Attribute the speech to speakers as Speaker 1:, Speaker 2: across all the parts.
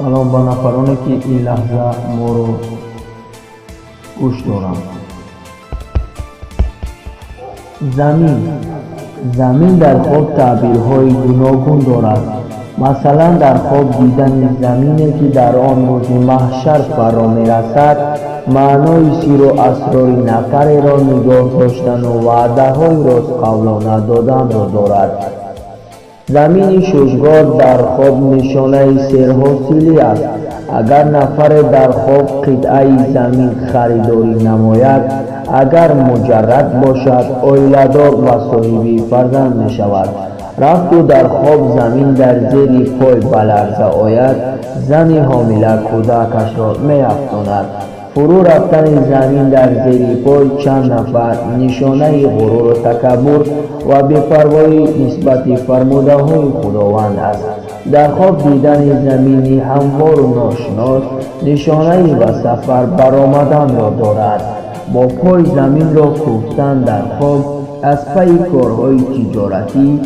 Speaker 1: سلام به نفرانی که این لحظه ما رو گوش دارند. زمین در خواب تعبیرهای گوناگون دارد. مثلا در خواب دیدن زمینی که در آن روز محشر فرا میرسد معنای سیر و اسرار نفر را نگاه داشتن و وعده های راست قولانه دادن را دارد. زمین شوشگار در خواب نشانه سرحاصلی است. اگر نفر در خواب قطعه زمین خریداری نماید، اگر مجرد باشد عائله‌دار و صاحب فرزند می شود. رفت و در خواب زمین در زیر پای بلرزه آید، زن حامله کودکش را می افکند. فرو رفتن زمین در زیر پای چند نفر نشانه غرور و تکبر و بی‌پروایی نسبت فرموده های خداوند است. در خواب دیدن زمینی هموار و ناشناس نشانه به سفر برآمدن را دارد. با پای زمین را کوفتن در خواب از پی کارهای تجارتی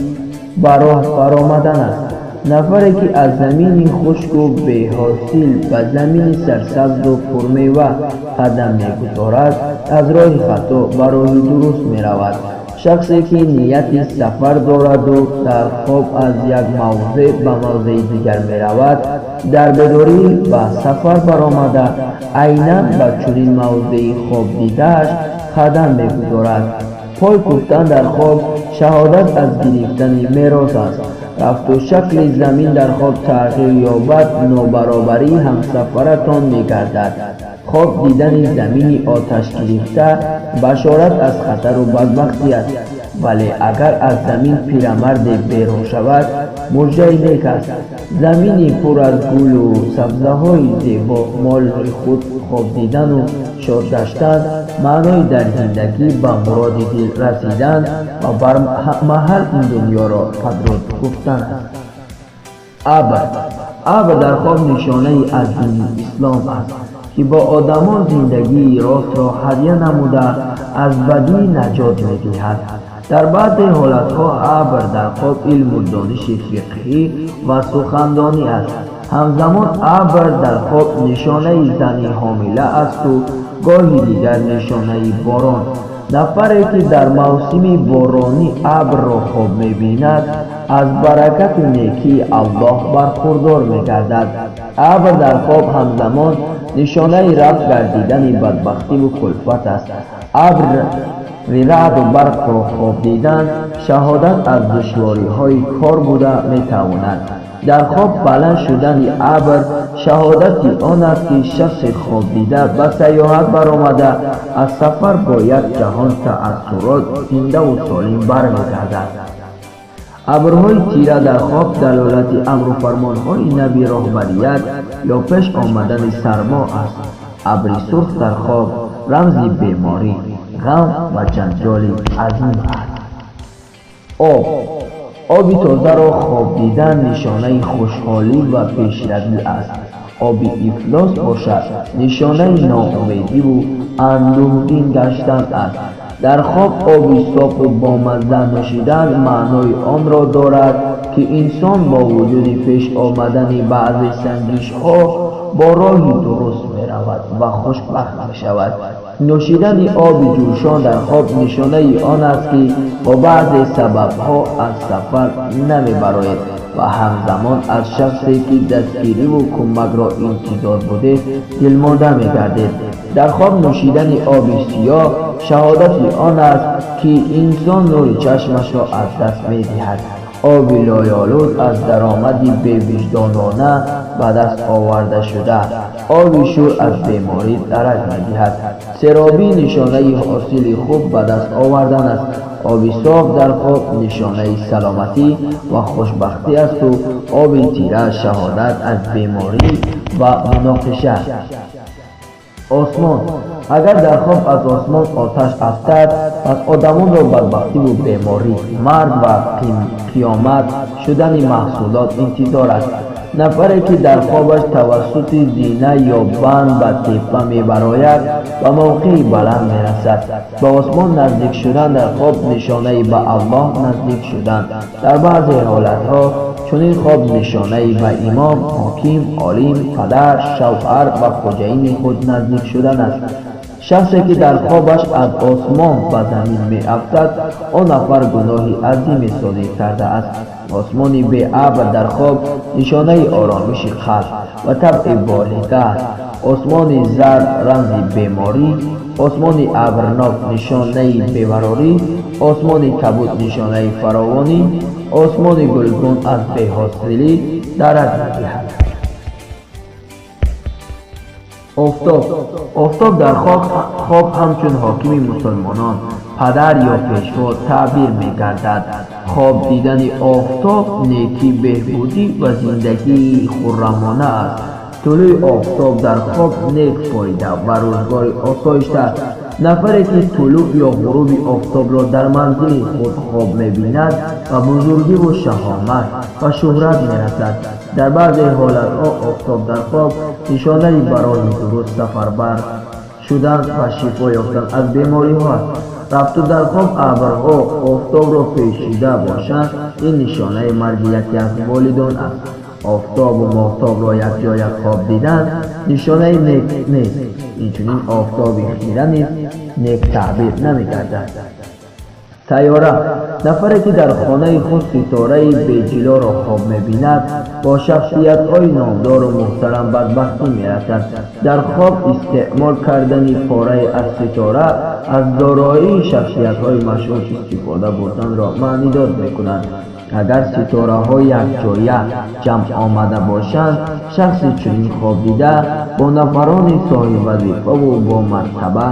Speaker 1: به راه برآمدن است. نفری که از زمین خشک و بی‌حاصل به زمین سرسبز و پرمیوه قدم می‌گذارد، از راه خطا به راه درست می‌رود. شخصی که نیت سفر دارد و در خواب از یک موضع به موضع دیگر می‌رود، در بیداری به سفر برآمده عیناً به چنین موضع خواب دیده‌اش قدم می‌گذارد. پای کوفتن در خواب شهادت از گرفتن میراث است. رفت و شکل زمین در خواب تغییر یابد، نابرابری همسفرتان می‌گردد. خواب دیدن زمینی آتش گرفته بشارت از خطر و بدبختی است، ولی اگر از زمین پیرمرد بیرون شود مژده نیک است. زمینی پر از گل و سبزه‌های زیبا مال خود خواب دیدن و شاد گشتن معنای در زندگی به مراد دل رسیدن و بر محل این دنیا را قدر گفتن است. ابر در خواب نشانه از دین اسلام است که با آدمان زندگی راست را هدیه نموده از بدی نجات می‌دهد. در بعضی حالتها ابر در خواب علم و دانش فقهی و سخنرانی است. همزمان ابر در خواب نشانه زنی حامله است و گاهی دیگر نشانه باران. نفری که در موسم بارانی ابر را خواب می‌بیند از برکت نیکی الله برخوردار می‌گردد. ابر در خواب همزمان نشانه رفع گردیدن بدبختی و کلفت است. ابر رعد و برق را خواب دیدن شهادت از دشواری‌های کار بوده می‌تواند. در خواب بلند شدن ابر شهادت آن است که شخص خواب دیده به سیاحت برآمده از سفر با یک جهان تأثرات زنده و سالم برمیگردد. ابرهای تیره در خواب دلالت امر و فرمانهای نبی رهبریت یا پیش آمدن سرما است. ابر سرخ در خواب رمز بیماری، غم و جنجال عظیم است. آبی تازه را خواب دیدن نشانه خوشحالی و پیشروی است. آبی افلاس باشد نشانه ناامیدی و اندوهگین گشتن است. در خواب آبی صاف و بامزه نوشیدن معنای آن را دارد که انسان با وجود پیش آمدن بعضی سنجش‌ها با راهی درست می‌رود و خوشبخت می‌شود. نوشیدن آب جوشان در خواب نشانه آن است که با بعضی سبب‌ها از سفر نمی‌براید و همزمان از شخصی که دستگیری و کمک را انتظار بوده دلمانده می‌گردد. در خواب نوشیدن آب سیاه شهادت آن است که انسان نور چشمش را از دست می‌دهد. آب لایالود از درآمدی بی‌وجدانانه به دست آورده شده. آب شور از بیماری درک می‌دهد. سرابی نشانه حاصل خوب به دست آوردن است. آب صاف در خواب نشانه سلامتی و خوشبختی است و آب تیره شهادت از بیماری و مناقشه. آسمان اگر در خواب از آسمان آتش افتد پس آدمان را بدبختی و بیماری، مرگ و قیامت شدن محصولات انتظار است. نفری که در خوابش توسط زینه یا بند به تپه می‌براید به موقعی بلند می‌رسد. به آسمان نزدیک شدن در خواب نشانه به الله نزدیک شدن. در بعضی حالتها چنین خواب نشانه به امام، حاکم، عالم، پدر، شوهر و خوجین خود نزدیک شدن است. شخصی که در خوابش از آسمان به زمین می افتد، آن نفر گناهی عظیم صادر کرده است. آسمانی بی ابر در خواب نشانه آرامش قلب و طبع بالغه است. آسمان زرد رمز بیماری، آسمان ابرناک نشانه بیقراری، آسمان کبود نشانه فراوانی، آسمان گلگون از بی‌حاصلی دارد می‌دهد. آفتاب در خواب همچون حاکم مسلمانان، پدر یا پیشوا تعبیر می‌گردد. خواب دیدن آفتاب نیکی، بهبودی و زندگی خرمانه است. طلوع آفتاب در خواب نیک فایده و روزگار آسایش است. نفری که طلوع یا غروب آفتاب را در منزل خود خواب می‌بیند و بزرگی و شهامت و شهرت می‌رسد. در بعضی حالت‌ها آفتاب در خواب نشانه برای درست سفربر شدن و شفا یافتن از بیماری‌ها است. رفت در خواب ابرها آفتاب را پیچیده باشند، این نشانه مرگ یکی از والدان است. آفتاب و ماهتاب را یک جای خواب دیدن نشانه نیک نیست. اینچنین آفتاب خیره نیز نیک تعبیر نمی‌گردد. سیاره، نفری که در خانه خود ستاره بی‌جلا را خواب می‌بیند، با شخصیت‌های نامدار و محترم بدبختی می‌رسد. در خواب استعمال کردن پاره از ستاره از دارایی شخصیت‌های مشهور استفاده بودن را معنیداد می‌کند. اگر ستاره ها یک جایه جمع آمده باشند، شخصی چنین خواب دیده با نفران صاحب وظیفه و با مرتبه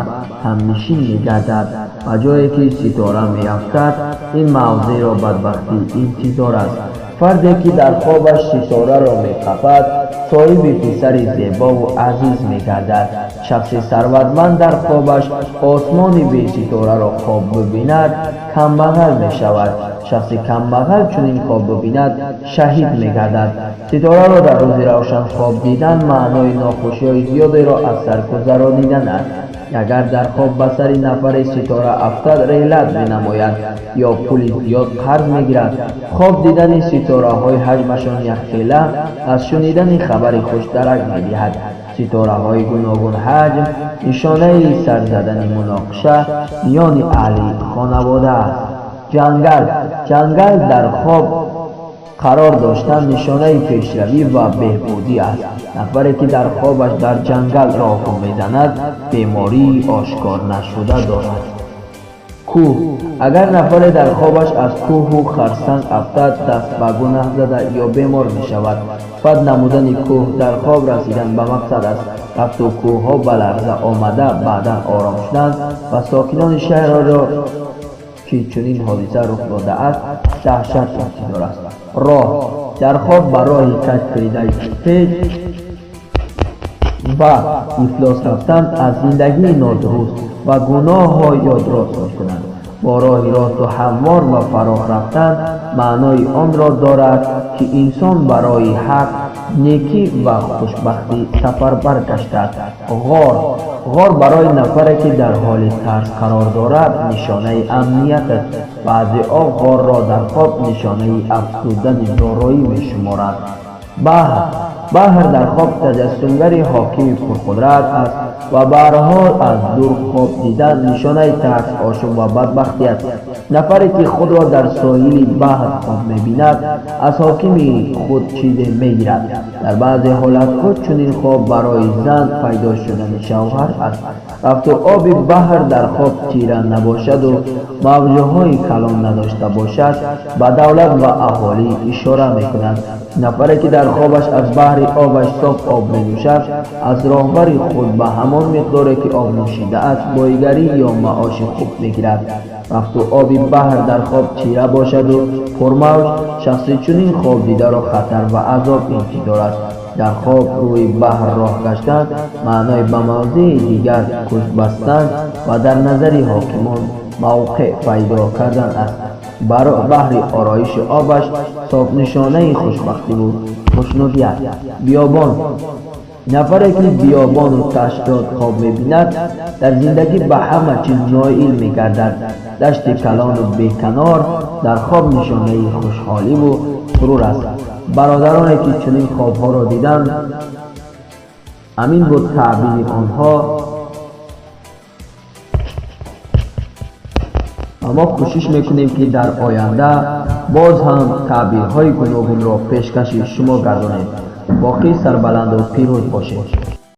Speaker 1: همنشین می‌گردد. و جایی که ستاره می‌افتد، این موضع را بدبختی انتظار است. فردی که در خوابش ستاره را می‌قپد، صاحب پسر زیبا و عزیز می‌گردد. شخص ثروتمند در خوابش آسمان بی ستاره را خواب ببیند، کمبغل می‌شود. شخص کمبغل چنین خواب ببیند، شهید می‌گردد. ستاره را در روز روشن خواب دیدن معنای ناخوشی‌های زیادی را از سر گذرانیدن است. اگر در خواب به سر نفر ستاره افتد، ریلت می‌نماید یا پول زیاد قرض می‌گیرد. خواب دیدن ستاره‌های حجمشان یک خیله از شنیدن خبر خوش درک می‌دهد. ستاره‌های گوناگون حجم نشانه سر زدن مناقشه میان اهل خانواده است. جنگل در خواب قرار داشتن نشانه پیشروی و بهبودی است. نفری که در خوابش در جنگل راه می‌زند، بیماری آشکار نشده دارد. کوه، اگر نفر در خوابش از کوه و خرسنگ افتد، دست به گناه زده یا بیمار می‌شود. بد نمودن کوه در خواب رسیدن به مقصد است. رفت و کوه‌ها به لرزه آمده بعدا آرام شدند و ساکنان شهر را که چنین حادثه رخ داده است دهشت انتظار است. راه، در خواب به راهی کج پیدا و افلاس رفتن از زندگی نادرست و گناه ها یادداشت می‌کنند. با راهی راست و هموار و فراخ رفتن معنای آن را دارد که انسان برای حق، نیکی و خوشبختی سفر برگشتد. غار برای نفری که در حال ترس قرار دارد نشانه امنیت است. بعضی‌ها غار را در خواب نشانه افزودن دارایی می‌شمارند. بحر در خواب تجسمگر حاکم پرقدرت است و به هر حال از دور خواب دیدن نشانه ترس، آشوب و بدبختی است. نفری که خود را در ساحل بحر خواب می‌بیند، از حاکم خود چیزی می‌گیرد. در بعضی حالت‌ها چنین خواب برای زن پیدا شدن شوهر است. رفت و آب بحر در خواب تیره نباشد و موج‌های کلان نداشته باشد، به دولت و اهالی اشاره می‌کند. نفری که در خوابش از بحر آبش صاف آب می‌نوشد، از راهبر خود به همان مقداری که آب نوشیده است بایگری یا معاش خوب می‌گیرد. رفت و آب بحر در خواب تیره باشد و پرموج، شخصی چنین خواب دیده را خطر و عذاب انتظار است. در خواب روی بحر راه گشتن معنای به موضع دیگر کوچ بستن و در نظر حاکمان موقع پیدا کردن است. بحر آرایش آبش صاف نشانه خوشبختی بود. خوشنودیت، بیابان، нафаре ки биёбону таштот хоб мебинад дар зиндагӣ ба ҳама чиз ноил мегардад. дашти калону беканор дар хоб нишонаи хушҳоливу сурур аст. бародароне ки чунин хобҳоро диданд, амин буд таъбири онҳо. мо кӯшиш мекунем ки дар оянда боз ҳам таъбирҳои гуногунро пешкаши шумо гардонем. боқӣ сарбаланду пирӯз бошед.